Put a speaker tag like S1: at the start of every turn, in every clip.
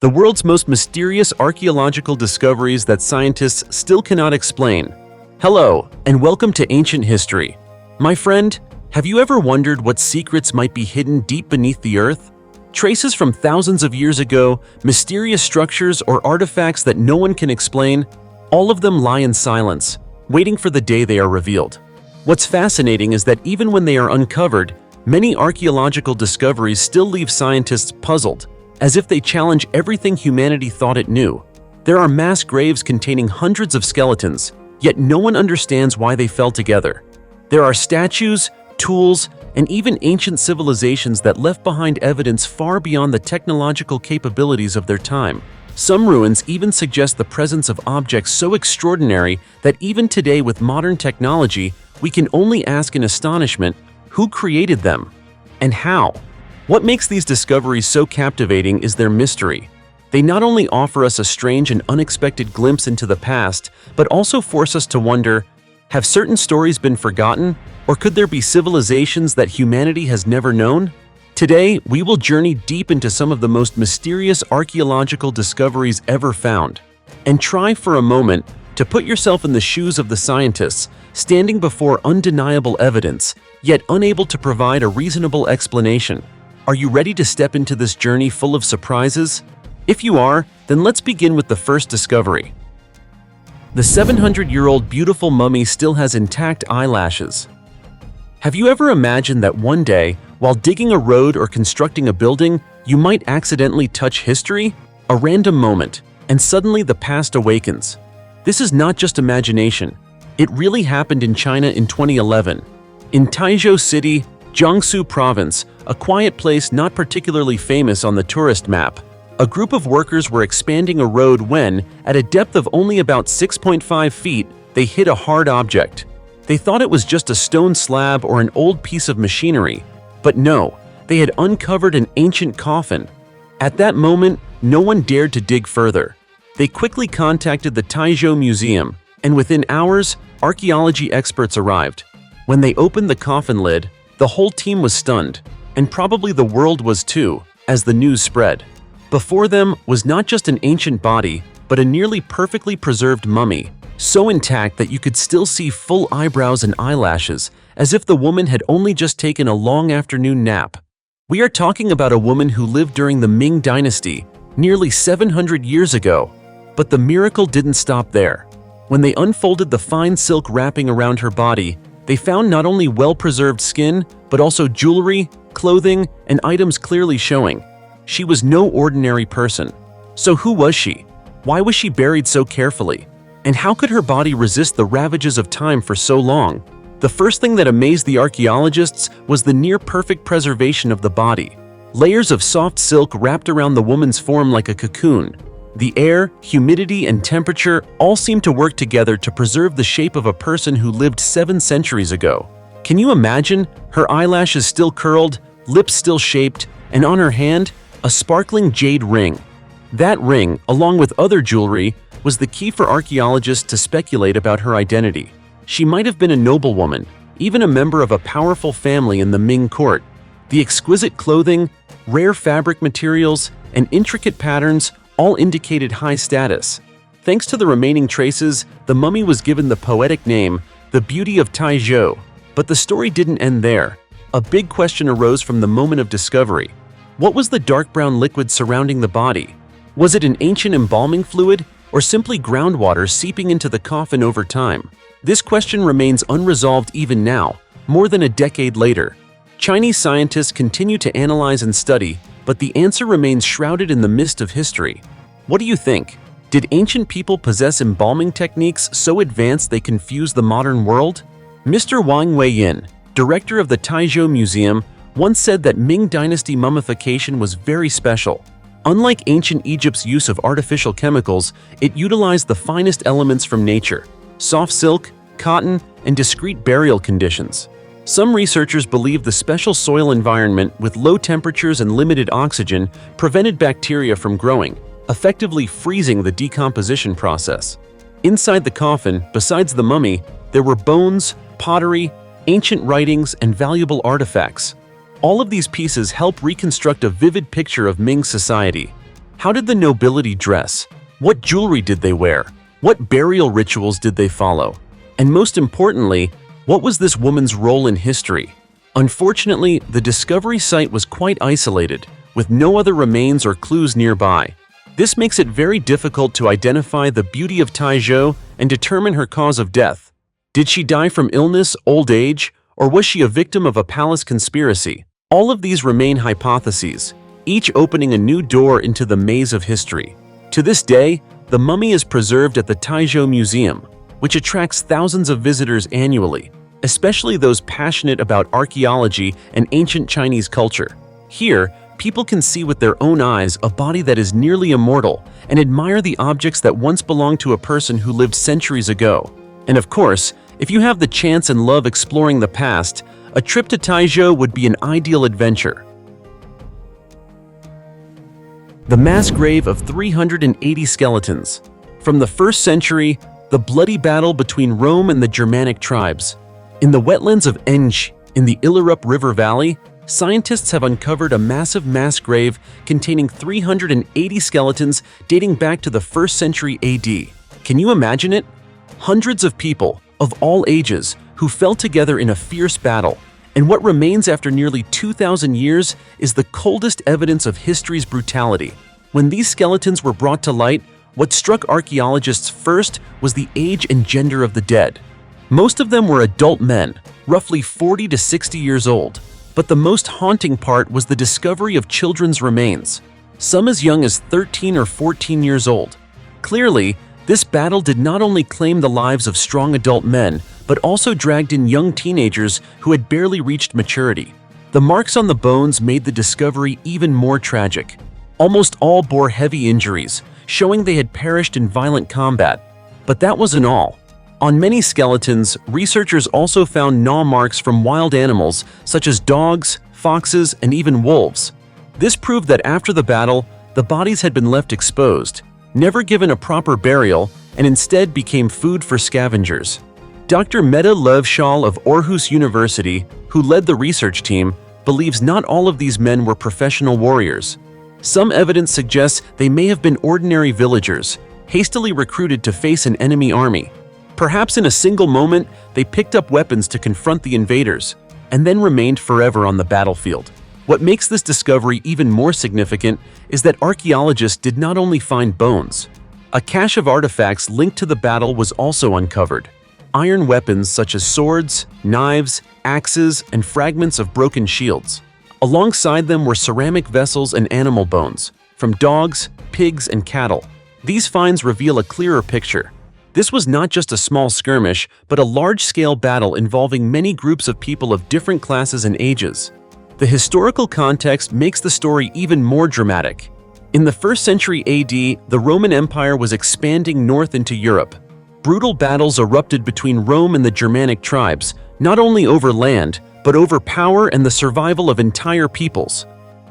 S1: the world's most mysterious archaeological discoveries that scientists still cannot explain. Hello, and welcome to Ancient History. My friend, have you ever wondered what secrets might be hidden deep beneath the earth? Traces from thousands of years ago, mysterious structures or artifacts that no one can explain, all of them lie in silence, waiting for the day they are revealed. What's fascinating is that even when they are uncovered, many archaeological discoveries still leave scientists puzzled, as if they challenge everything humanity thought it knew. There are mass graves containing hundreds of skeletons, yet no one understands why they fell together. There are statues, tools, and even ancient civilizations that left behind evidence far beyond the technological capabilities of their time. Some ruins even suggest the presence of objects so extraordinary that even today with modern technology, we can only ask in astonishment, who created them? And how? What makes these discoveries so captivating is their mystery. They not only offer us a strange and unexpected glimpse into the past, but also force us to wonder, have certain stories been forgotten? Or could there be civilizations that humanity has never known? Today, we will journey deep into some of the most mysterious archaeological discoveries ever found, and try for a moment to put yourself in the shoes of the scientists standing before undeniable evidence, yet unable to provide a reasonable explanation. Are you ready to step into this journey full of surprises? If you are, then let's begin with the first discovery. The 700-year-old beautiful mummy still has intact eyelashes. Have you ever imagined that one day, while digging a road or constructing a building, you might accidentally touch history? A random moment, and suddenly the past awakens. This is not just imagination. It really happened in China in 2011. In Taizhou City, Jiangsu Province, a quiet place not particularly famous on the tourist map, a group of workers were expanding a road when, at a depth of only about 6.5 feet, they hit a hard object. They thought it was just a stone slab or an old piece of machinery, but no, they had uncovered an ancient coffin. At that moment, no one dared to dig further. They quickly contacted the Taizhou Museum, and within hours, archaeology experts arrived. When they opened the coffin lid, the whole team was stunned, and probably the world was too, as the news spread. Before them was not just an ancient body, but a nearly perfectly preserved mummy, so intact that you could still see full eyebrows and eyelashes, as if the woman had only just taken a long afternoon nap. We are talking about a woman who lived during the Ming Dynasty, nearly 700 years ago. But the miracle didn't stop there. When they unfolded the fine silk wrapping around her body, they found not only well-preserved skin, but also jewelry, clothing, and items clearly showing she was no ordinary person. So who was she? Why was she buried so carefully? And how could her body resist the ravages of time for so long? The first thing that amazed the archaeologists was the near-perfect preservation of the body. Layers of soft silk wrapped around the woman's form like a cocoon. The air, humidity, and temperature all seemed to work together to preserve the shape of a person who lived 7 centuries ago. Can you imagine? Her eyelashes still curled, lips still shaped, and on her hand, a sparkling jade ring. That ring, along with other jewelry, was the key for archaeologists to speculate about her identity. She might have been a noblewoman, even a member of a powerful family in the Ming court. The exquisite clothing, rare fabric materials, and intricate patterns all indicated high status. Thanks to the remaining traces, the mummy was given the poetic name, the Beauty of Taizhou. But the story didn't end there. A big question arose from the moment of discovery. What was the dark brown liquid surrounding the body? Was it an ancient embalming fluid, or simply groundwater seeping into the coffin over time? This question remains unresolved even now, more than a decade later. Chinese scientists continue to analyze and study, but the answer remains shrouded in the mist of history. What do you think? Did ancient people possess embalming techniques so advanced they confused the modern world? Mr. Wang Weiyin, director of the Taizhou Museum, once said that Ming Dynasty mummification was very special. Unlike ancient Egypt's use of artificial chemicals, it utilized the finest elements from nature: soft silk, cotton, and discreet burial conditions. Some researchers believe the special soil environment with low temperatures and limited oxygen prevented bacteria from growing, effectively freezing the decomposition process. Inside the coffin, besides the mummy, there were bones, pottery, ancient writings, and valuable artifacts. All of these pieces help reconstruct a vivid picture of Ming society. How did the nobility dress? What jewelry did they wear? What burial rituals did they follow? And most importantly, what was this woman's role in history? Unfortunately, the discovery site was quite isolated, with no other remains or clues nearby. This makes it very difficult to identify the beauty of Taizhou and determine her cause of death. Did she die from illness, old age, or was she a victim of a palace conspiracy? All of these remain hypotheses, each opening a new door into the maze of history. To this day, the mummy is preserved at the Taizhou Museum, which attracts thousands of visitors annually, especially those passionate about archaeology and ancient Chinese culture. Here, people can see with their own eyes a body that is nearly immortal and admire the objects that once belonged to a person who lived centuries ago. And of course, if you have the chance and love exploring the past, a trip to Taizhou would be an ideal adventure. The mass grave of 380 skeletons. From the 1st century, the bloody battle between Rome and the Germanic tribes. In the wetlands of Enj, in the Ilerup River Valley, scientists have uncovered a massive mass grave containing 380 skeletons dating back to the 1st century AD. Can you imagine it? Hundreds of people, of all ages, who fell together in a fierce battle. And what remains after nearly 2,000 years is the coldest evidence of history's brutality. When these skeletons were brought to light, what struck archaeologists first was the age and gender of the dead. Most of them were adult men, roughly 40 to 60 years old. But the most haunting part was the discovery of children's remains, some as young as 13 or 14 years old. Clearly, this battle did not only claim the lives of strong adult men, but also dragged in young teenagers who had barely reached maturity. The marks on the bones made the discovery even more tragic. Almost all bore heavy injuries, showing they had perished in violent combat. But that wasn't all. On many skeletons, researchers also found gnaw marks from wild animals such as dogs, foxes, and even wolves. This proved that after the battle, the bodies had been left exposed, never given a proper burial, and instead became food for scavengers. Dr. Meta Levshal of Aarhus University, who led the research team, believes not all of these men were professional warriors. Some evidence suggests they may have been ordinary villagers, hastily recruited to face an enemy army. Perhaps in a single moment, they picked up weapons to confront the invaders, and then remained forever on the battlefield. What makes this discovery even more significant is that archaeologists did not only find bones. A cache of artifacts linked to the battle was also uncovered. Iron weapons such as swords, knives, axes, and fragments of broken shields. Alongside them were ceramic vessels and animal bones, from dogs, pigs, and cattle. These finds reveal a clearer picture. This was not just a small skirmish, but a large-scale battle involving many groups of people of different classes and ages. The historical context makes the story even more dramatic. In the 1st century AD, the Roman Empire was expanding north into Europe. Brutal battles erupted between Rome and the Germanic tribes, not only over land, but over power and the survival of entire peoples.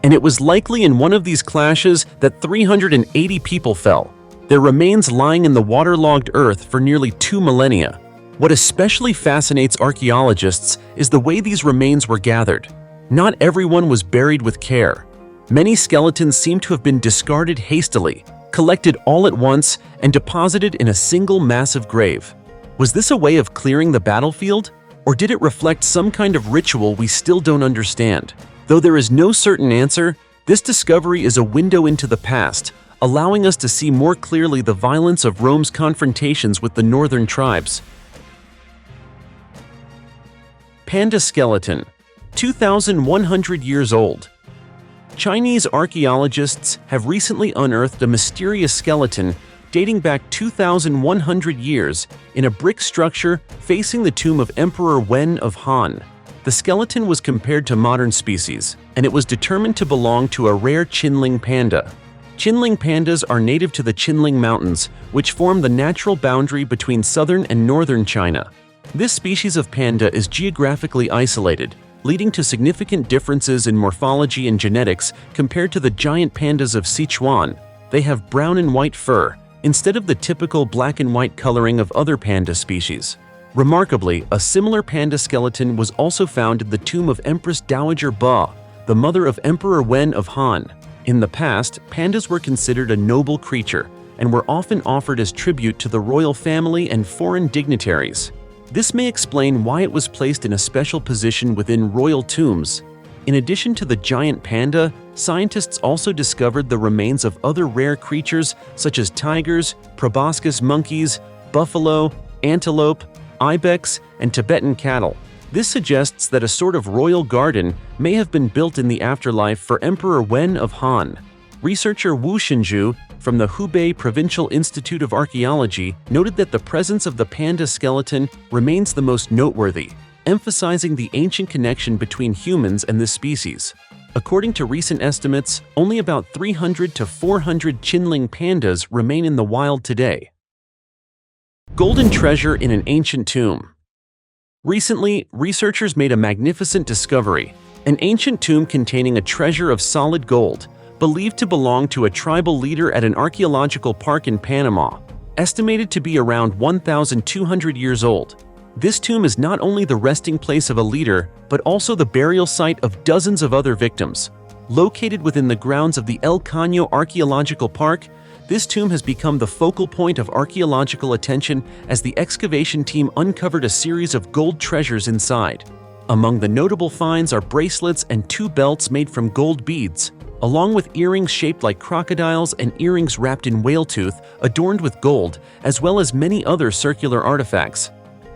S1: And it was likely in one of these clashes that 380 people fell, their remains lying in the waterlogged earth for nearly 2 millennia. What especially fascinates archaeologists is the way these remains were gathered. Not everyone was buried with care. Many skeletons seem to have been discarded hastily, collected all at once, and deposited in a single massive grave. Was this a way of clearing the battlefield? Or did it reflect some kind of ritual we still don't understand? Though there is no certain answer, this discovery is a window into the past, allowing us to see more clearly the violence of Rome's confrontations with the northern tribes. Panda skeleton, 2,100 years old. Chinese archaeologists have recently unearthed a mysterious skeleton dating back 2,100 years in a brick structure facing the tomb of Emperor Wen of Han. The skeleton was compared to modern species, and it was determined to belong to a rare Qinling panda. Qinling pandas are native to the Qinling Mountains, which form the natural boundary between southern and northern China. This species of panda is geographically isolated, leading to significant differences in morphology and genetics compared to the giant pandas of Sichuan. They have brown and white fur, instead of the typical black and white coloring of other panda species. Remarkably, a similar panda skeleton was also found in the tomb of Empress Dowager Ba, the mother of Emperor Wen of Han. In the past, pandas were considered a noble creature and were often offered as tribute to the royal family and foreign dignitaries. This may explain why it was placed in a special position within royal tombs. In addition to the giant panda, scientists also discovered the remains of other rare creatures such as tigers, proboscis monkeys, buffalo, antelope, ibex, and Tibetan cattle. This suggests that a sort of royal garden may have been built in the afterlife for Emperor Wen of Han. Researcher Wu Xinzhu from the Hubei Provincial Institute of Archaeology noted that the presence of the panda skeleton remains the most noteworthy, emphasizing the ancient connection between humans and this species. According to recent estimates, only about 300 to 400 chinling pandas remain in the wild today. Golden treasure in an ancient tomb. Recently, researchers made a magnificent discovery, an ancient tomb containing a treasure of solid gold, believed to belong to a tribal leader at an archaeological park in Panama, estimated to be around 1,200 years old. This tomb is not only the resting place of a leader, but also the burial site of dozens of other victims. Located within the grounds of the El Caño Archaeological Park, this tomb has become the focal point of archaeological attention as the excavation team uncovered a series of gold treasures inside. Among the notable finds are bracelets and 2 belts made from gold beads, along with earrings shaped like crocodiles and earrings wrapped in whale tooth adorned with gold, as well as many other circular artifacts.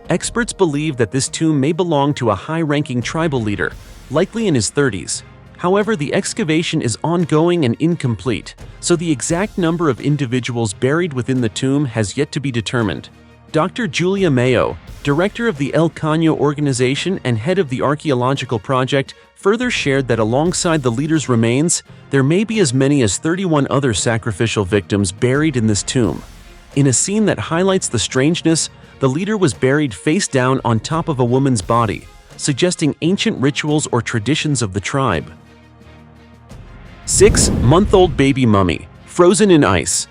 S1: Experts believe that this tomb may belong to a high-ranking tribal leader, likely in his 30s. However, the excavation is ongoing and incomplete, so the exact number of individuals buried within the tomb has yet to be determined. Dr. Julia Mayo, director of the El Caño organization and head of the archaeological project, further shared that alongside the leader's remains, there may be as many as 31 other sacrificial victims buried in this tomb. In a scene that highlights the strangeness, the leader was buried face down on top of a woman's body, suggesting ancient rituals or traditions of the tribe. 6-month-old baby mummy, frozen in ice.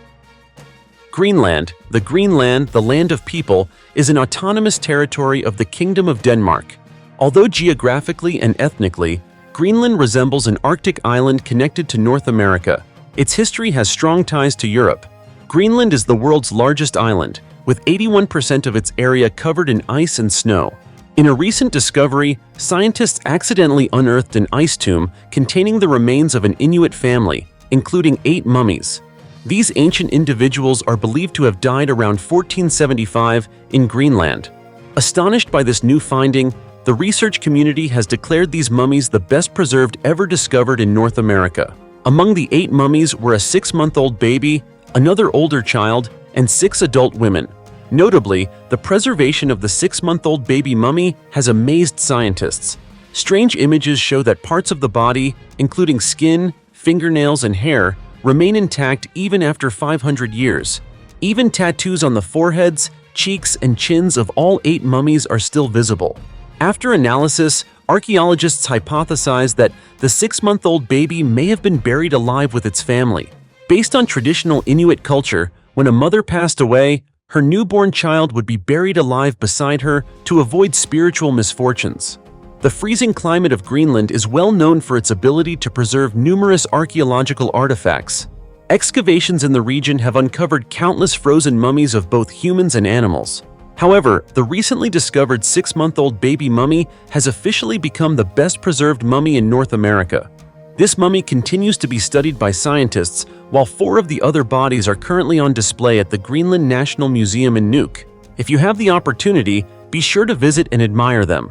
S1: Greenland, the land of people, is an autonomous territory of the Kingdom of Denmark. Although geographically and ethnically, Greenland resembles an Arctic island connected to North America. Its history has strong ties to Europe. Greenland is the world's largest island, with 81% of its area covered in ice and snow. In a recent discovery, scientists accidentally unearthed an ice tomb containing the remains of an Inuit family, including 8 mummies. These ancient individuals are believed to have died around 1475 in Greenland. Astonished by this new finding, the research community has declared these mummies the best preserved ever discovered in North America. Among the 8 mummies were a 6-month-old baby, another older child, and 6 adult women. Notably, the preservation of the 6-month-old baby mummy has amazed scientists. Strange images show that parts of the body, including skin, fingernails, and hair, remain intact even after 500 years. Even tattoos on the foreheads, cheeks, and chins of all 8 mummies are still visible. After analysis, archaeologists hypothesize that the 6-month-old baby may have been buried alive with its family. Based on traditional Inuit culture, when a mother passed away, her newborn child would be buried alive beside her to avoid spiritual misfortunes. The freezing climate of Greenland is well known for its ability to preserve numerous archaeological artifacts. Excavations in the region have uncovered countless frozen mummies of both humans and animals. However, the recently discovered 6-month-old baby mummy has officially become the best preserved mummy in North America. This mummy continues to be studied by scientists, while 4 of the other bodies are currently on display at the Greenland National Museum in Nuuk. If you have the opportunity, be sure to visit and admire them.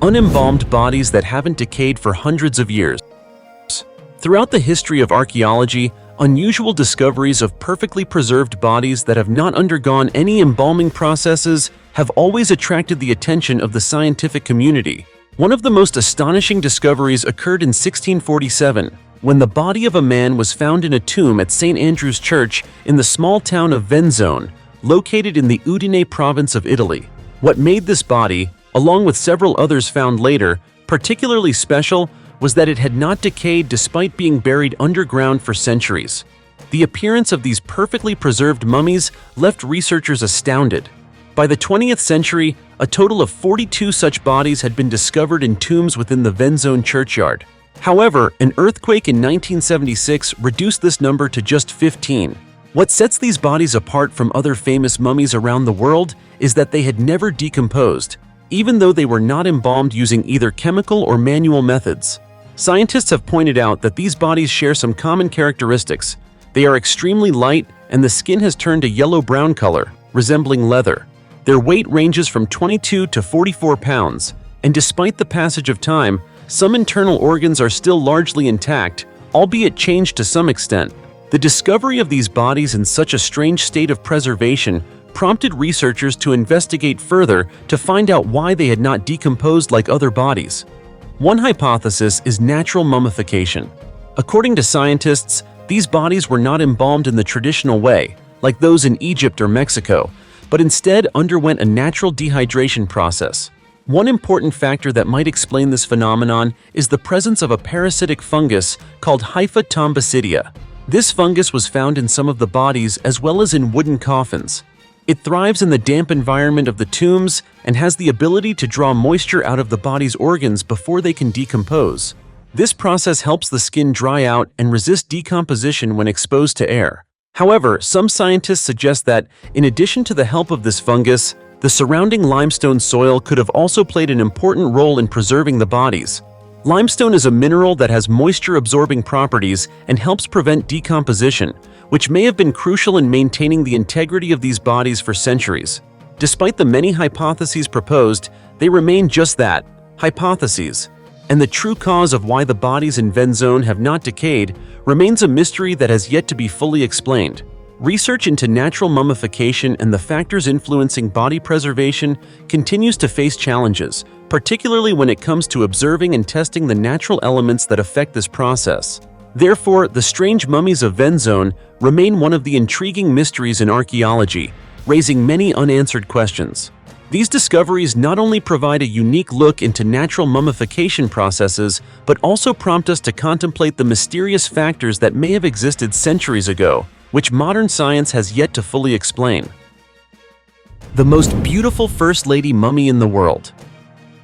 S1: Unembalmed bodies that haven't decayed for hundreds of years. Throughout the history of archaeology, unusual discoveries of perfectly preserved bodies that have not undergone any embalming processes have always attracted the attention of the scientific community. One of the most astonishing discoveries occurred in 1647, when the body of a man was found in a tomb at St. Andrew's Church in the small town of Venzone, located in the Udine province of Italy. What made this body, along with several others found later, particularly special was that it had not decayed despite being buried underground for centuries. The appearance of these perfectly preserved mummies left researchers astounded. By the 20th century, a total of 42 such bodies had been discovered in tombs within the Venzone churchyard. However, an earthquake in 1976 reduced this number to just 15. What sets these bodies apart from other famous mummies around the world is that they had never decomposed, even though they were not embalmed using either chemical or manual methods. Scientists have pointed out that these bodies share some common characteristics. They are extremely light, and the skin has turned a yellow-brown color, resembling leather. Their weight ranges from 22 to 44 pounds, and despite the passage of time, some internal organs are still largely intact, albeit changed to some extent. The discovery of these bodies in such a strange state of preservation prompted researchers to investigate further to find out why they had not decomposed like other bodies. One hypothesis is natural mummification. According to scientists, these bodies were not embalmed in the traditional way, like those in Egypt or Mexico, but instead underwent a natural dehydration process. One important factor that might explain this phenomenon is the presence of a parasitic fungus called Hypha tombicidia. This fungus was found in some of the bodies as well as in wooden coffins. It thrives in the damp environment of the tombs and has the ability to draw moisture out of the body's organs before they can decompose. This process helps the skin dry out and resist decomposition when exposed to air. However, some scientists suggest that, in addition to the help of this fungus, the surrounding limestone soil could have also played an important role in preserving the bodies. Limestone is a mineral that has moisture-absorbing properties and helps prevent decomposition, which may have been crucial in maintaining the integrity of these bodies for centuries. Despite the many hypotheses proposed, they remain just that, hypotheses. And the true cause of why the bodies in Venzone have not decayed remains a mystery that has yet to be fully explained. Research into natural mummification and the factors influencing body preservation continues to face challenges, particularly when it comes to observing and testing the natural elements that affect this process. Therefore, the strange mummies of Venzone remain one of the intriguing mysteries in archaeology, raising many unanswered questions. These discoveries not only provide a unique look into natural mummification processes, but also prompt us to contemplate the mysterious factors that may have existed centuries ago, which modern science has yet to fully explain. The most beautiful First Lady mummy in the world.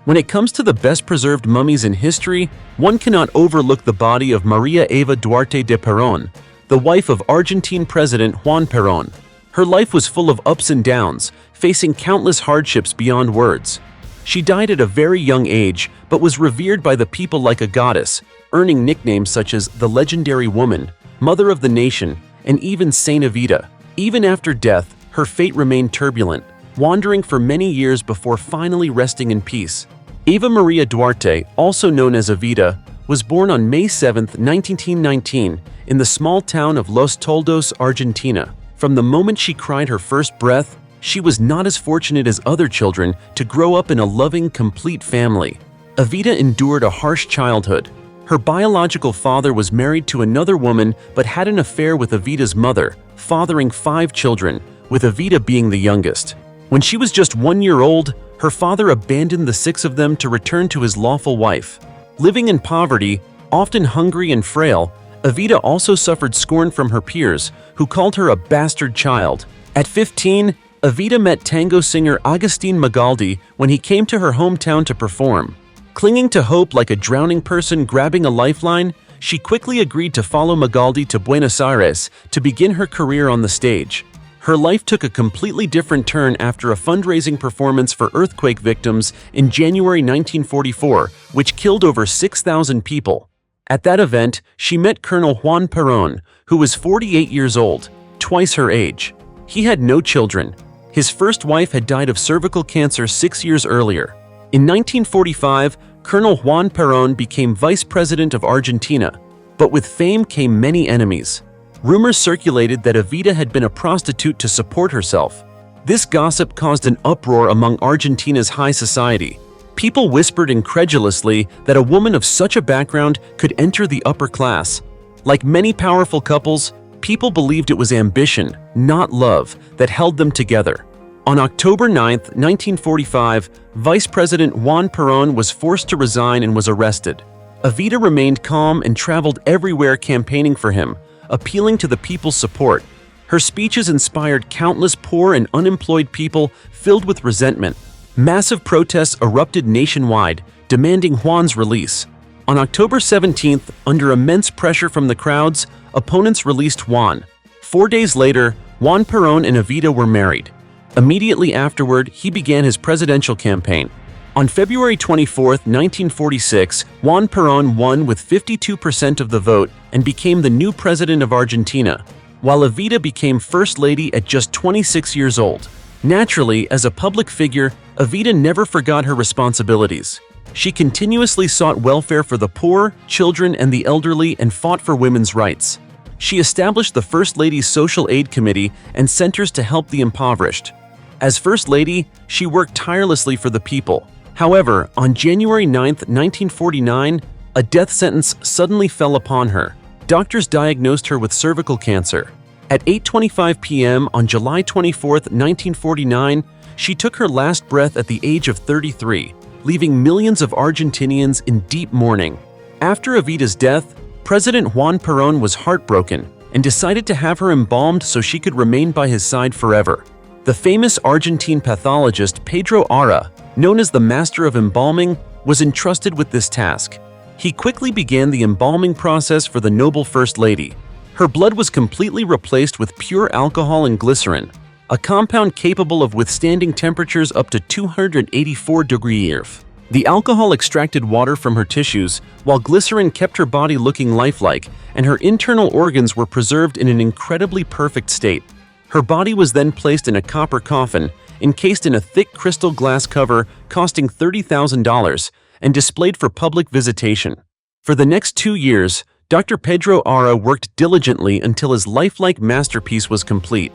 S1: When it comes to the best-preserved mummies in history, one cannot overlook the body of Maria Eva Duarte de Perón, the wife of Argentine President Juan Perón. Her life was full of ups and downs, facing countless hardships beyond words. She died at a very young age, but was revered by the people like a goddess, earning nicknames such as the Legendary Woman, Mother of the Nation, and even Saint Evita. Even after death, her fate remained turbulent, wandering for many years before finally resting in peace. Eva Maria Duarte, also known as Evita, was born on May 7, 1919, in the small town of Los Toldos, Argentina. From the moment she cried her first breath, she was not as fortunate as other children to grow up in a loving, complete family. Evita endured a harsh childhood. Her biological father was married to another woman but had an affair with Evita's mother, fathering 5 children, with Evita being the youngest. When she was just 1 year old, her father abandoned the 6 of them to return to his lawful wife. Living in poverty, often hungry and frail, Evita also suffered scorn from her peers, who called her a bastard child. At 15, Evita met tango singer Agustin Magaldi when he came to her hometown to perform. Clinging to hope like a drowning person grabbing a lifeline, she quickly agreed to follow Magaldi to Buenos Aires to begin her career on the stage. Her life took a completely different turn after a fundraising performance for earthquake victims in January 1944, which killed over 6,000 people. At that event, she met Colonel Juan Perón, who was 48 years old, twice her age. He had no children. His first wife had died of cervical cancer 6 years earlier. In 1945, Colonel Juan Perón became vice president of Argentina, but with fame came many enemies. Rumors circulated that Evita had been a prostitute to support herself. This gossip caused an uproar among Argentina's high society. People whispered incredulously that a woman of such a background could enter the upper class. Like many powerful couples, people believed it was ambition, not love, that held them together. On October 9, 1945, Vice President Juan Perón was forced to resign and was arrested. Evita remained calm and traveled everywhere campaigning for him, appealing to the people's support. Her speeches inspired countless poor and unemployed people filled with resentment. Massive protests erupted nationwide, demanding Juan's release. On October 17th, under immense pressure from the crowds, opponents released Juan. 4 days later, Juan Perón and Evita were married. Immediately afterward, he began his presidential campaign. On February 24, 1946, Juan Perón won with 52% of the vote and became the new president of Argentina, while Evita became First Lady at just 26 years old. Naturally, as a public figure, Evita never forgot her responsibilities. She continuously sought welfare for the poor, children, and the elderly and fought for women's rights. She established the First Lady's Social Aid Committee and centers to help the impoverished. As First Lady, she worked tirelessly for the people. However, on January 9, 1949, a death sentence suddenly fell upon her. Doctors diagnosed her with cervical cancer. At 8:25 p.m. on July 24, 1949, she took her last breath at the age of 33, leaving millions of Argentinians in deep mourning. After Evita's death, President Juan Perón was heartbroken and decided to have her embalmed so she could remain by his side forever. The famous Argentine pathologist Pedro Ara, known as the Master of Embalming, was entrusted with this task. He quickly began the embalming process for the noble First Lady. Her blood was completely replaced with pure alcohol and glycerin, a compound capable of withstanding temperatures up to 284 degrees Celsius. The alcohol extracted water from her tissues, while glycerin kept her body looking lifelike, and her internal organs were preserved in an incredibly perfect state. Her body was then placed in a copper coffin, encased in a thick crystal glass cover costing $30,000, and displayed for public visitation. For the next 2 years, Dr. Pedro Ara worked diligently until his lifelike masterpiece was complete.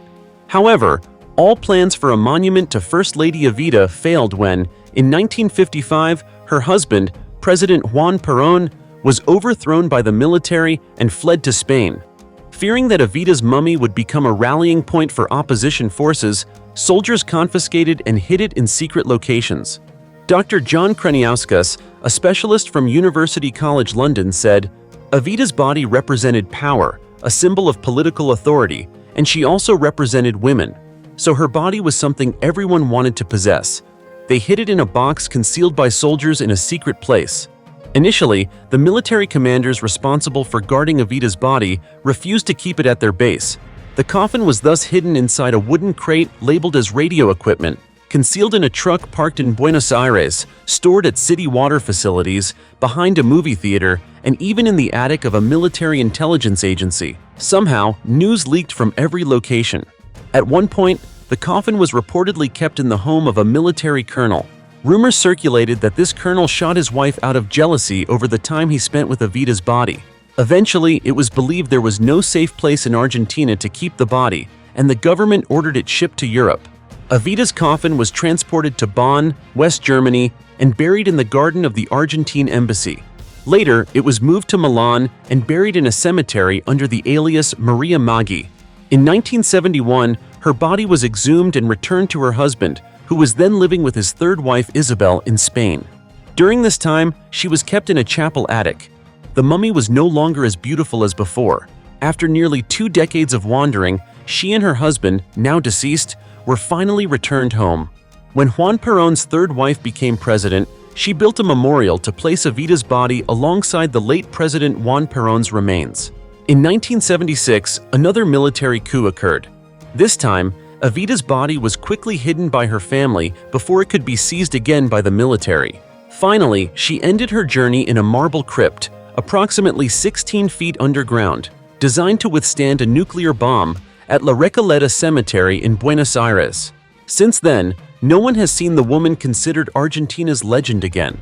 S1: However, all plans for a monument to First Lady Evita failed when, in 1955, her husband, President Juan Perón, was overthrown by the military and fled to Spain. Fearing that Evita's mummy would become a rallying point for opposition forces, soldiers confiscated and hid it in secret locations. Dr. John Kreniauskas, a specialist from University College London, said, "Evita's body represented power, a symbol of political authority, and she also represented women. So her body was something everyone wanted to possess. They hid it in a box concealed by soldiers in a secret place." Initially, the military commanders responsible for guarding Evita's body refused to keep it at their base. The coffin was thus hidden inside a wooden crate labeled as radio equipment, concealed in a truck parked in Buenos Aires, stored at city water facilities, behind a movie theater, and even in the attic of a military intelligence agency. Somehow, news leaked from every location. At one point, the coffin was reportedly kept in the home of a military colonel. Rumors circulated that this colonel shot his wife out of jealousy over the time he spent with Evita's body. Eventually, it was believed there was no safe place in Argentina to keep the body, and the government ordered it shipped to Europe. Evita's coffin was transported to Bonn, West Germany, and buried in the garden of the Argentine embassy. Later, it was moved to Milan and buried in a cemetery under the alias Maria Maggi. In 1971, her body was exhumed and returned to her husband, who was then living with his third wife Isabel in Spain. During this time, she was kept in a chapel attic. The mummy was no longer as beautiful as before. After nearly 2 decades of wandering, she and her husband, now deceased, were finally returned home. When Juan Perón's third wife became president, she built a memorial to place Evita's body alongside the late President Juan Perón's remains. In 1976, another military coup occurred. This time, Evita's body was quickly hidden by her family before it could be seized again by the military. Finally, she ended her journey in a marble crypt, approximately 16 feet underground, designed to withstand a nuclear bomb, at La Recoleta Cemetery in Buenos Aires. Since then, no one has seen the woman considered Argentina's legend again.